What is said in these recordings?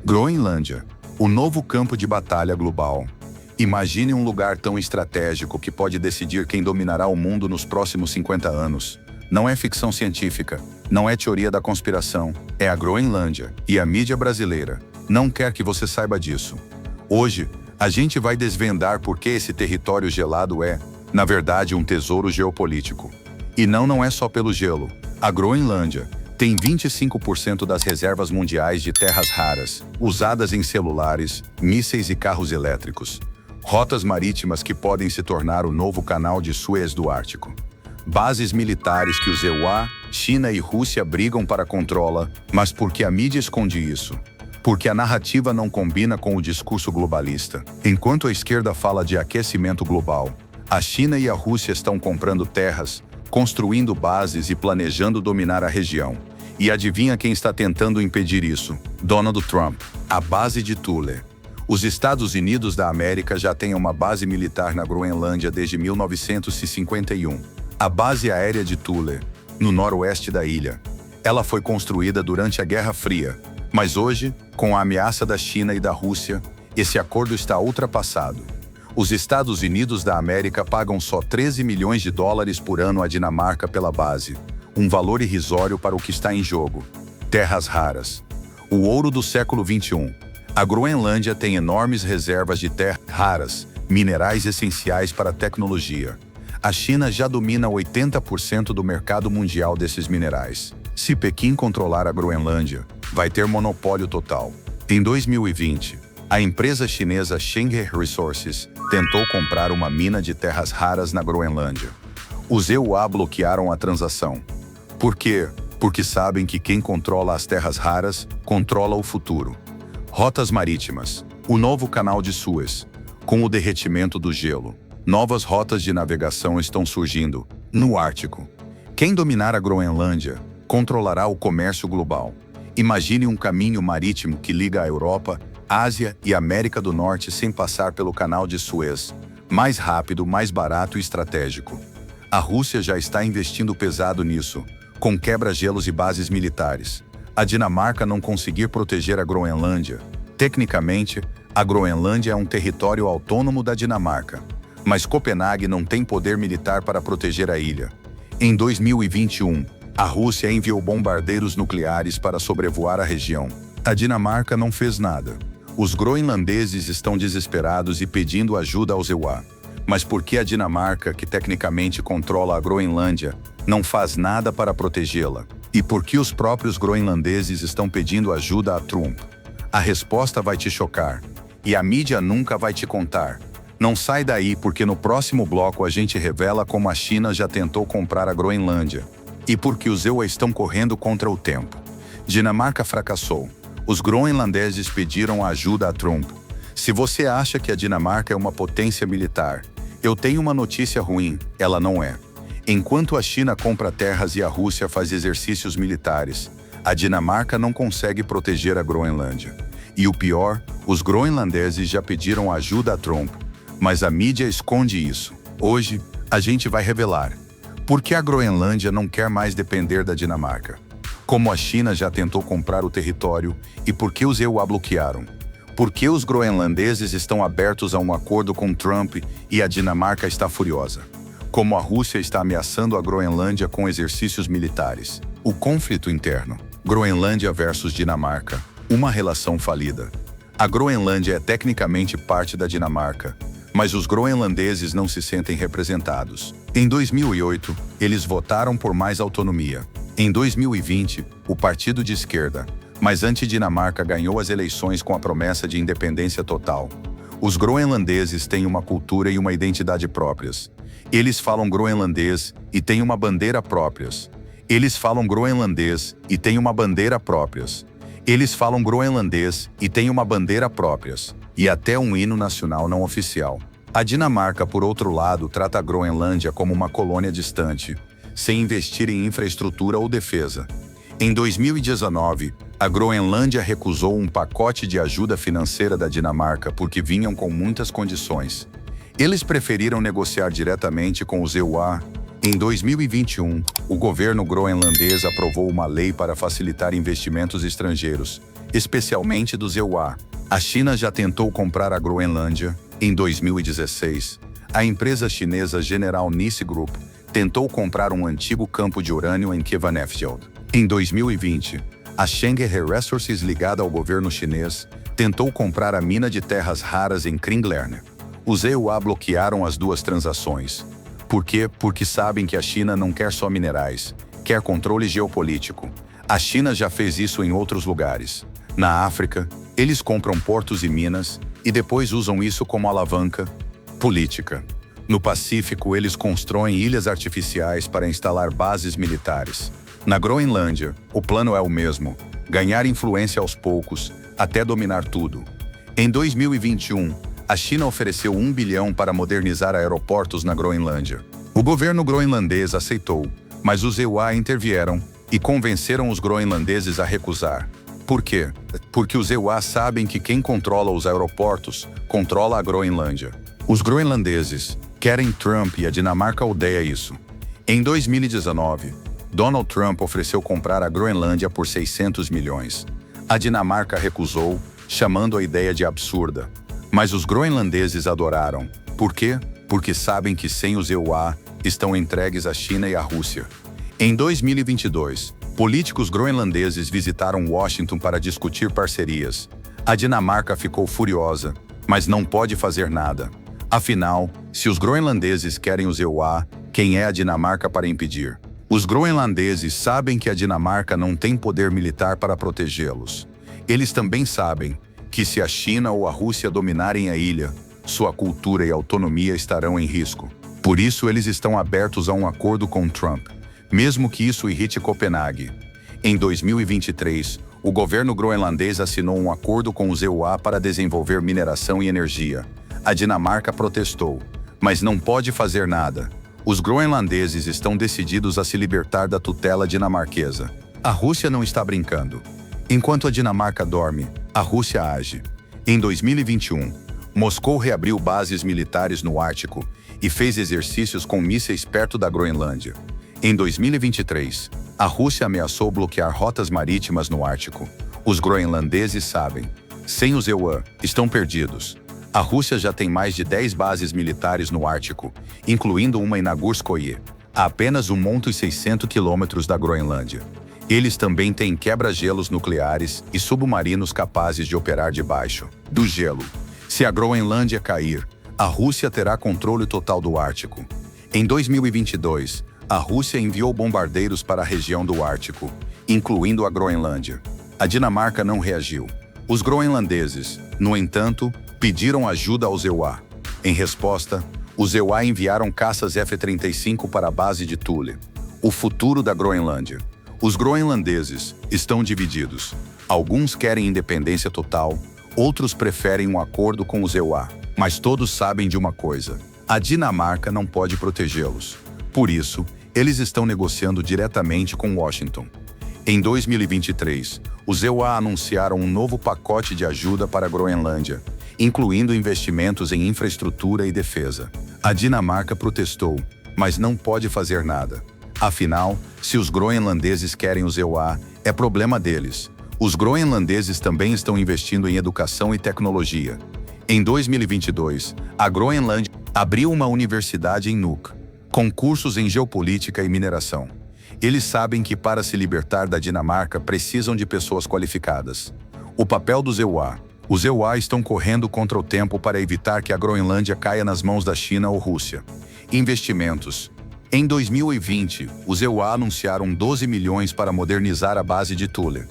Groenlândia, o novo campo de batalha global. Imagine um lugar tão estratégico que pode decidir quem dominará o mundo nos próximos 50 anos. Não é ficção científica, não é teoria da conspiração, é a Groenlândia, e a mídia brasileira não quer que você saiba disso. Hoje, a gente vai desvendar por que esse território gelado é, na verdade, um tesouro geopolítico. E não é só pelo gelo. A Groenlândia tem 25% das reservas mundiais de terras raras, usadas em celulares, mísseis e carros elétricos. Rotas marítimas que podem se tornar o novo canal de Suez do Ártico. Bases militares que os EUA, China e Rússia brigam para controlar, mas por que a mídia esconde isso? Porque a narrativa não combina com o discurso globalista. Enquanto a esquerda fala de aquecimento global, a China e a Rússia estão comprando terras, construindo bases e planejando dominar a região. E adivinha quem está tentando impedir isso? Donald Trump. A base de Thule. Os Estados Unidos da América já têm uma base militar na Groenlândia desde 1951. A base aérea de Thule, no noroeste da ilha. Ela foi construída durante a Guerra Fria, mas hoje, com a ameaça da China e da Rússia, esse acordo está ultrapassado. Os Estados Unidos da América pagam só 13 milhões de dólares por ano à Dinamarca pela base, um valor irrisório para o que está em jogo. Terras raras. O ouro do século XXI. A Groenlândia tem enormes reservas de terras raras, minerais essenciais para a tecnologia. A China já domina 80% do mercado mundial desses minerais. Se Pequim controlar a Groenlândia, vai ter monopólio total. Em 2020, a empresa chinesa Chenghe Resources tentou comprar uma mina de terras raras na Groenlândia. Os EUA bloquearam a transação. Por quê? Porque sabem que quem controla as terras raras, controla o futuro. Rotas marítimas. O novo canal de Suez. Com o derretimento do gelo, novas rotas de navegação estão surgindo. No Ártico. Quem dominar a Groenlândia, controlará o comércio global. Imagine um caminho marítimo que liga a Europa, Ásia e América do Norte sem passar pelo canal de Suez. Mais rápido, mais barato e estratégico. A Rússia já está investindo pesado nisso, com quebra-gelos e bases militares. A Dinamarca não conseguir proteger a Groenlândia. Tecnicamente, a Groenlândia é um território autônomo da Dinamarca. Mas Copenhague não tem poder militar para proteger a ilha. Em 2021, a Rússia enviou bombardeiros nucleares para sobrevoar a região. A Dinamarca não fez nada. Os groenlandeses estão desesperados e pedindo ajuda aos EUA. Mas por que a Dinamarca, que tecnicamente controla a Groenlândia, não faz nada para protegê-la? E por que os próprios groenlandeses estão pedindo ajuda a Trump? A resposta vai te chocar. E a mídia nunca vai te contar. Não sai daí porque no próximo bloco a gente revela como a China já tentou comprar a Groenlândia. E porque os EUA estão correndo contra o tempo. Dinamarca fracassou. Os groenlandeses pediram ajuda a Trump. Se você acha que a Dinamarca é uma potência militar, eu tenho uma notícia ruim, ela não é. Enquanto a China compra terras e a Rússia faz exercícios militares, a Dinamarca não consegue proteger a Groenlândia. E o pior, os groenlandeses já pediram ajuda a Trump, mas a mídia esconde isso. Hoje, a gente vai revelar. Por que a Groenlândia não quer mais depender da Dinamarca? Como a China já tentou comprar o território e por que os EUA bloquearam? Por que os groenlandeses estão abertos a um acordo com Trump e a Dinamarca está furiosa? Como a Rússia está ameaçando a Groenlândia com exercícios militares? O conflito interno. Groenlândia versus Dinamarca. Uma relação falida. A Groenlândia é tecnicamente parte da Dinamarca, mas os groenlandeses não se sentem representados. Em 2008, eles votaram por mais autonomia. Em 2020, o partido de esquerda, mas anti-Dinamarca ganhou as eleições com a promessa de independência total. Os groenlandeses têm uma cultura e uma identidade próprias. Eles falam groenlandês e têm uma bandeira próprias. Eles falam groenlandês e têm uma bandeira próprias. Eles falam groenlandês e têm uma bandeira próprias. E até um hino nacional não oficial. A Dinamarca, por outro lado, trata a Groenlândia como uma colônia distante, sem investir em infraestrutura ou defesa. Em 2019, a Groenlândia recusou um pacote de ajuda financeira da Dinamarca porque vinham com muitas condições. Eles preferiram negociar diretamente com os EUA. Em 2021, o governo groenlandês aprovou uma lei para facilitar investimentos estrangeiros, especialmente dos EUA. A China já tentou comprar a Groenlândia. Em 2016, a empresa chinesa General Nice Group tentou comprar um antigo campo de urânio em Kevanefjeld. Em 2020, a Chenghe Resources, ligada ao governo chinês, tentou comprar a mina de terras raras em Kringlerne. Os EUA bloquearam as duas transações. Por quê? Porque sabem que a China não quer só minerais, quer controle geopolítico. A China já fez isso em outros lugares. Na África, eles compram portos e minas e depois usam isso como alavanca política. No Pacífico, eles constroem ilhas artificiais para instalar bases militares. Na Groenlândia, o plano é o mesmo: ganhar influência aos poucos, até dominar tudo. Em 2021, a China ofereceu 1 bilhão para modernizar aeroportos na Groenlândia. O governo groenlandês aceitou, mas os EUA intervieram e convenceram os groenlandeses a recusar. Por quê? Porque os EUA sabem que quem controla os aeroportos controla a Groenlândia. Os groenlandeses querem Trump e a Dinamarca odeia isso. Em 2019, Donald Trump ofereceu comprar a Groenlândia por 600 milhões. A Dinamarca recusou, chamando a ideia de absurda. Mas os groenlandeses adoraram. Por quê? Porque sabem que sem os EUA estão entregues à China e à Rússia. Em 2022, políticos groenlandeses visitaram Washington para discutir parcerias. A Dinamarca ficou furiosa, mas não pode fazer nada. Afinal, se os groenlandeses querem os EUA, quem é a Dinamarca para impedir? Os groenlandeses sabem que a Dinamarca não tem poder militar para protegê-los. Eles também sabem que se a China ou a Rússia dominarem a ilha, sua cultura e autonomia estarão em risco. Por isso, eles estão abertos a um acordo com Trump, mesmo que isso irrite Copenhague. Em 2023, o governo groenlandês assinou um acordo com os EUA para desenvolver mineração e energia. A Dinamarca protestou, mas não pode fazer nada. Os groenlandeses estão decididos a se libertar da tutela dinamarquesa. A Rússia não está brincando. Enquanto a Dinamarca dorme, a Rússia age. Em 2021, Moscou reabriu bases militares no Ártico e fez exercícios com mísseis perto da Groenlândia. Em 2023, a Rússia ameaçou bloquear rotas marítimas no Ártico. Os groenlandeses sabem. Sem os EUA, estão perdidos. A Rússia já tem mais de 10 bases militares no Ártico, incluindo uma em Nagurskoye, a apenas 1.600 quilômetros da Groenlândia. Eles também têm quebra-gelos nucleares e submarinos capazes de operar debaixo do gelo. Se a Groenlândia cair, a Rússia terá controle total do Ártico. Em 2022, a Rússia enviou bombardeiros para a região do Ártico, incluindo a Groenlândia. A Dinamarca não reagiu. Os groenlandeses, no entanto, pediram ajuda aos EUA. Em resposta, os EUA enviaram caças F-35 para a base de Thule. O futuro da Groenlândia. Os groenlandeses estão divididos. Alguns querem independência total, outros preferem um acordo com os EUA. Mas todos sabem de uma coisa: a Dinamarca não pode protegê-los. Por isso, eles estão negociando diretamente com Washington. Em 2023, os EUA anunciaram um novo pacote de ajuda para a Groenlândia, incluindo investimentos em infraestrutura e defesa. A Dinamarca protestou, mas não pode fazer nada. Afinal, se os groenlandeses querem os EUA, é problema deles. Os groenlandeses também estão investindo em educação e tecnologia. Em 2022, a Groenlândia abriu uma universidade em Nuuk, com cursos em geopolítica e mineração. Eles sabem que para se libertar da Dinamarca precisam de pessoas qualificadas. O papel dos EUA. Os EUA estão correndo contra o tempo para evitar que a Groenlândia caia nas mãos da China ou Rússia. Investimentos. Em 2020, os EUA anunciaram 12 milhões para modernizar a base de Thule.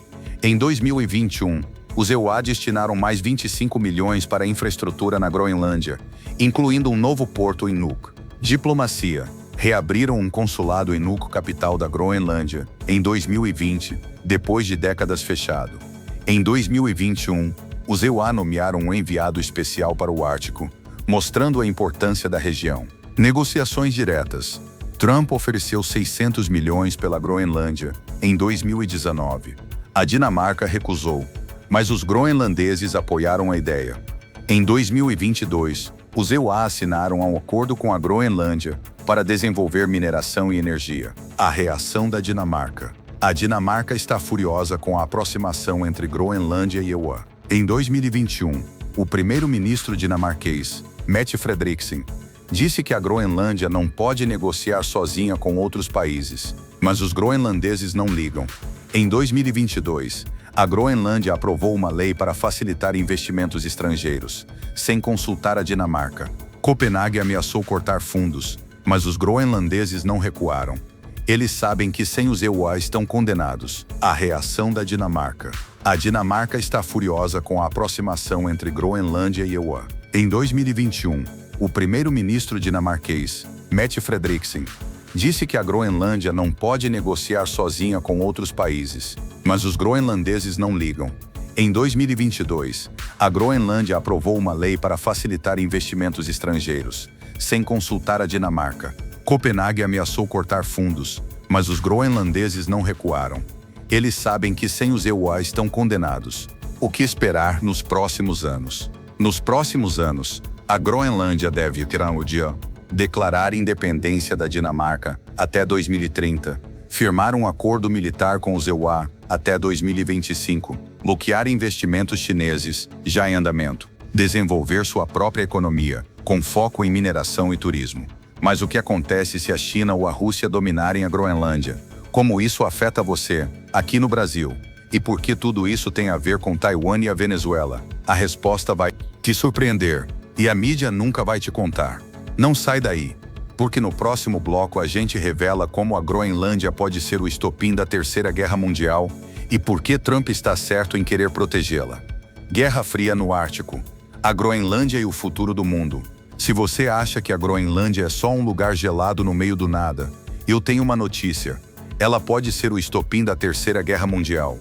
Em 2021, os EUA destinaram mais 25 milhões para a infraestrutura na Groenlândia, incluindo um novo porto em Nuuk. Diplomacia. Reabriram um consulado em Nuuk, capital da Groenlândia, em 2020, depois de décadas fechado. Em 2021, os EUA nomearam um enviado especial para o Ártico, mostrando a importância da região. Negociações diretas. Trump ofereceu 600 milhões pela Groenlândia em 2019. A Dinamarca recusou, mas os groenlandeses apoiaram a ideia. Em 2022, os EUA assinaram um acordo com a Groenlândia para desenvolver mineração e energia. A reação da Dinamarca. A Dinamarca está furiosa com a aproximação entre Groenlândia e EUA. Em 2021, o primeiro-ministro dinamarquês, Mette Frederiksen, disse que a Groenlândia não pode negociar sozinha com outros países, mas os groenlandeses não ligam. Em 2022, a Groenlândia aprovou uma lei para facilitar investimentos estrangeiros, sem consultar a Dinamarca. Copenhague ameaçou cortar fundos, mas os groenlandeses não recuaram. Eles sabem que sem os EUA estão condenados. A reação da Dinamarca. A Dinamarca está furiosa com a aproximação entre Groenlândia e EUA. Em 2021, o primeiro-ministro dinamarquês, Mette Frederiksen, disse que a Groenlândia não pode negociar sozinha com outros países, mas os groenlandeses não ligam. Em 2022, a Groenlândia aprovou uma lei para facilitar investimentos estrangeiros, sem consultar a Dinamarca. Copenhague ameaçou cortar fundos, mas os groenlandeses não recuaram. Eles sabem que sem os EUA estão condenados. O que esperar nos próximos anos? Nos próximos anos, a Groenlândia deve declarar independência da Dinamarca até 2030, firmar um acordo militar com os EUA até 2025, bloquear investimentos chineses já em andamento, desenvolver sua própria economia, com foco em mineração e turismo. Mas o que acontece se a China ou a Rússia dominarem a Groenlândia? Como isso afeta você, aqui no Brasil? E por que tudo isso tem a ver com Taiwan e a Venezuela? A resposta vai te surpreender, e a mídia nunca vai te contar. Não sai daí, porque no próximo bloco a gente revela como a Groenlândia pode ser o estopim da Terceira Guerra Mundial e por que Trump está certo em querer protegê-la. Guerra Fria no Ártico. A Groenlândia e o futuro do mundo. Se você acha que a Groenlândia é só um lugar gelado no meio do nada, eu tenho uma notícia. Ela pode ser o estopim da Terceira Guerra Mundial.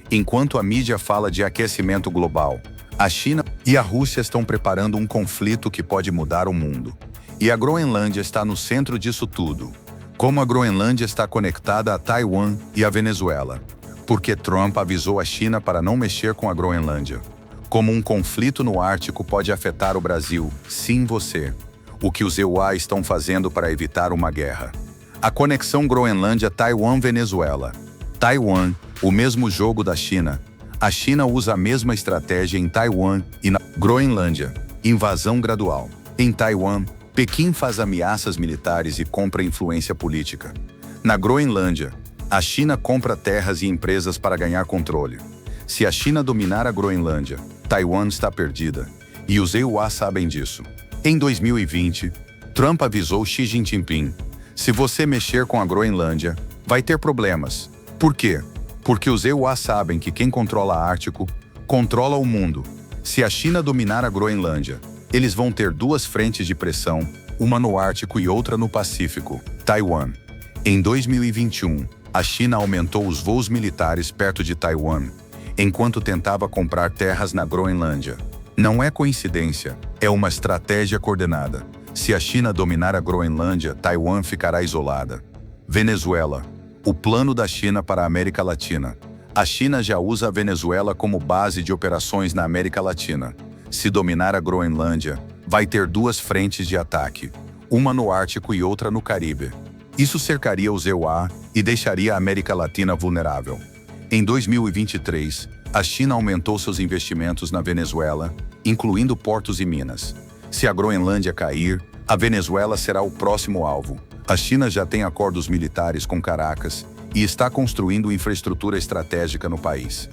Enquanto a mídia fala de aquecimento global, a China e a Rússia estão preparando um conflito que pode mudar o mundo. E a Groenlândia está no centro disso tudo. Como a Groenlândia está conectada a Taiwan e a Venezuela? Porque Trump avisou a China para não mexer com a Groenlândia. Como um conflito no Ártico pode afetar o Brasil, sim você. O que os EUA estão fazendo para evitar uma guerra. A conexão Groenlândia-Taiwan-Venezuela. Taiwan, o mesmo jogo da China. A China usa a mesma estratégia em Taiwan e na Groenlândia. Invasão gradual. Em Taiwan, Pequim faz ameaças militares e compra influência política. Na Groenlândia, a China compra terras e empresas para ganhar controle. Se a China dominar a Groenlândia, Taiwan está perdida. E os EUA sabem disso. Em 2020, Trump avisou Xi Jinping: se você mexer com a Groenlândia, vai ter problemas. Por quê? Porque os EUA sabem que quem controla Ártico, controla o mundo. Se a China dominar a Groenlândia, eles vão ter duas frentes de pressão, uma no Ártico e outra no Pacífico. Taiwan. Em 2021, a China aumentou os voos militares perto de Taiwan, enquanto tentava comprar terras na Groenlândia. Não é coincidência, é uma estratégia coordenada. Se a China dominar a Groenlândia, Taiwan ficará isolada. Venezuela. O plano da China para a América Latina. A China já usa a Venezuela como base de operações na América Latina. Se dominar a Groenlândia, vai ter duas frentes de ataque, uma no Ártico e outra no Caribe. Isso cercaria os EUA e deixaria a América Latina vulnerável. Em 2023, a China aumentou seus investimentos na Venezuela, incluindo portos e minas. Se a Groenlândia cair, a Venezuela será o próximo alvo. A China já tem acordos militares com Caracas e está construindo infraestrutura estratégica no país.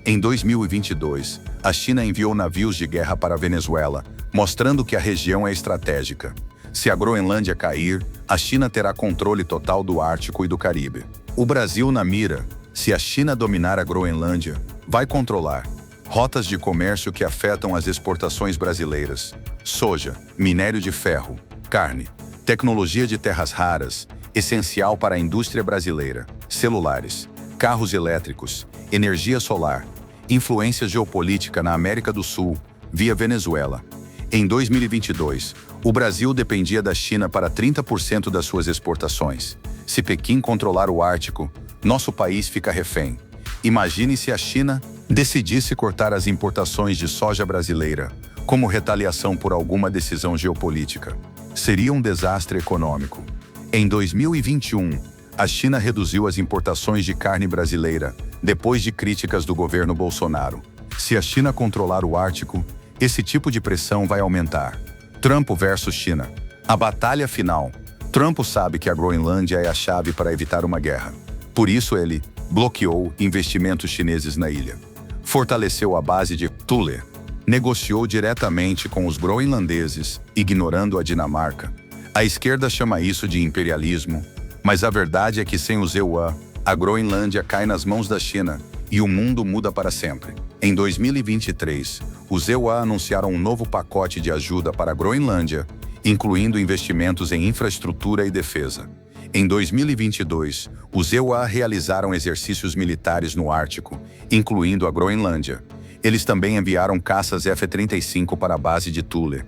Em 2022, a China enviou navios de guerra para a Venezuela, mostrando que a região é estratégica. Se a Groenlândia cair, a China terá controle total do Ártico e do Caribe. O Brasil na mira. Se a China dominar a Groenlândia, vai controlar rotas de comércio que afetam as exportações brasileiras: soja, minério de ferro, carne, tecnologia de terras raras, essencial para a indústria brasileira, celulares, carros elétricos, energia solar, influência geopolítica na América do Sul, via Venezuela. Em 2022, o Brasil dependia da China para 30% das suas exportações. Se Pequim controlar o Ártico, nosso país fica refém. Imagine se a China decidisse cortar as importações de soja brasileira, como retaliação por alguma decisão geopolítica. Seria um desastre econômico. Em 2021, a China reduziu as importações de carne brasileira, depois de críticas do governo Bolsonaro. Se a China controlar o Ártico, esse tipo de pressão vai aumentar. Trump versus China. A batalha final. Trump sabe que a Groenlândia é a chave para evitar uma guerra. Por isso ele bloqueou investimentos chineses na ilha. Fortaleceu a base de Thule. Negociou diretamente com os groenlandeses, ignorando a Dinamarca. A esquerda chama isso de imperialismo, mas a verdade é que sem os EUA, a Groenlândia cai nas mãos da China e o mundo muda para sempre. Em 2023, os EUA anunciaram um novo pacote de ajuda para a Groenlândia, incluindo investimentos em infraestrutura e defesa. Em 2022, os EUA realizaram exercícios militares no Ártico, incluindo a Groenlândia. Eles também enviaram caças F-35 para a base de Thule,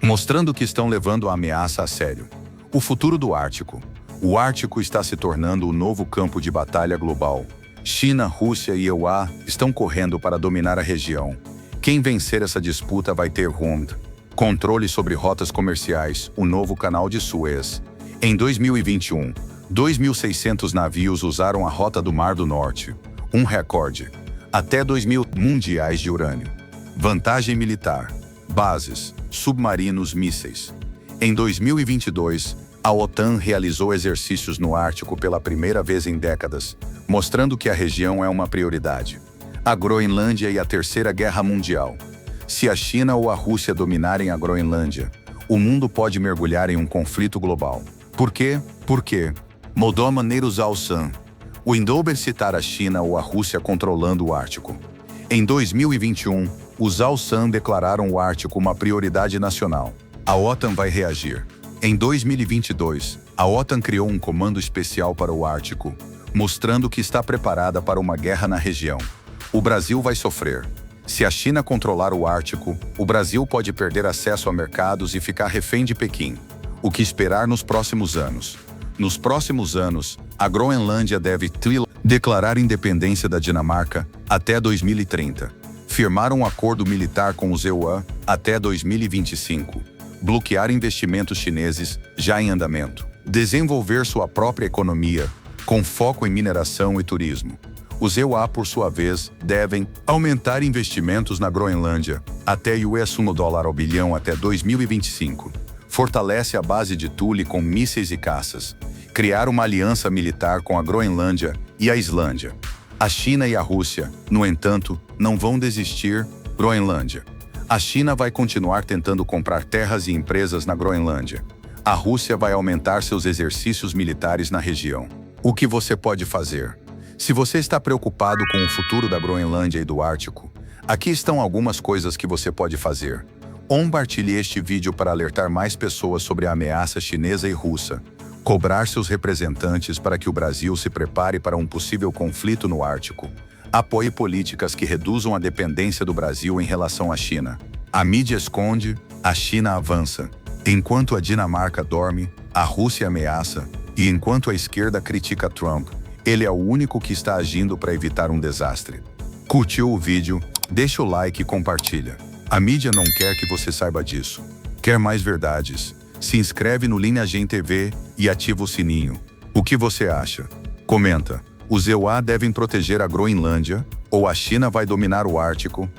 mostrando que estão levando a ameaça a sério. O futuro do Ártico. O Ártico está se tornando o novo campo de batalha global. China, Rússia e EUA estão correndo para dominar a região. Quem vencer essa disputa vai ter RUMD, controle sobre rotas comerciais, o novo canal de Suez. Em 2021, 2.600 navios usaram a rota do Mar do Norte, um recorde. Até 2.000 mundiais de urânio. Vantagem militar. Bases, submarinos, mísseis. Em 2022, a OTAN realizou exercícios no Ártico pela primeira vez em décadas, mostrando que a região é uma prioridade. A Groenlândia e a Terceira Guerra Mundial. Se a China ou a Rússia dominarem a Groenlândia, o mundo pode mergulhar em um conflito global. Por quê? Porque mudou a maneira usar o SAN. O Indober citar a China ou a Rússia controlando o Ártico. Em 2021, os Al-San declararam o Ártico uma prioridade nacional. A OTAN vai reagir. Em 2022, a OTAN criou um comando especial para o Ártico, mostrando que está preparada para uma guerra na região. O Brasil vai sofrer. Se a China controlar o Ártico, o Brasil pode perder acesso a mercados e ficar refém de Pequim. O que esperar nos próximos anos? Nos próximos anos, a Groenlândia deve declarar independência da Dinamarca até 2030, firmar um acordo militar com os EUA até 2025, bloquear investimentos chineses já em andamento, desenvolver sua própria economia, com foco em mineração e turismo. Os EUA, por sua vez, devem aumentar investimentos na Groenlândia até $1 ao bilhão até 2025. Fortalece a base de Thule com mísseis e caças. Criar uma aliança militar com a Groenlândia e a Islândia. A China e a Rússia, no entanto, não vão desistir. Groenlândia. A China vai continuar tentando comprar terras e empresas na Groenlândia. A Rússia vai aumentar seus exercícios militares na região. O que você pode fazer? Se você está preocupado com o futuro da Groenlândia e do Ártico, aqui estão algumas coisas que você pode fazer. Compartilhe este vídeo para alertar mais pessoas sobre a ameaça chinesa e russa. Cobrar seus representantes para que o Brasil se prepare para um possível conflito no Ártico. Apoie políticas que reduzam a dependência do Brasil em relação à China. A mídia esconde, a China avança. Enquanto a Dinamarca dorme, a Rússia ameaça. E enquanto a esquerda critica Trump, ele é o único que está agindo para evitar um desastre. Curtiu o vídeo? Deixa o like e compartilha. A mídia não quer que você saiba disso. Quer mais verdades? Se inscreve no Linha Gen TV e ativa o sininho. O que você acha? Comenta. Os EUA devem proteger a Groenlândia ou a China vai dominar o Ártico?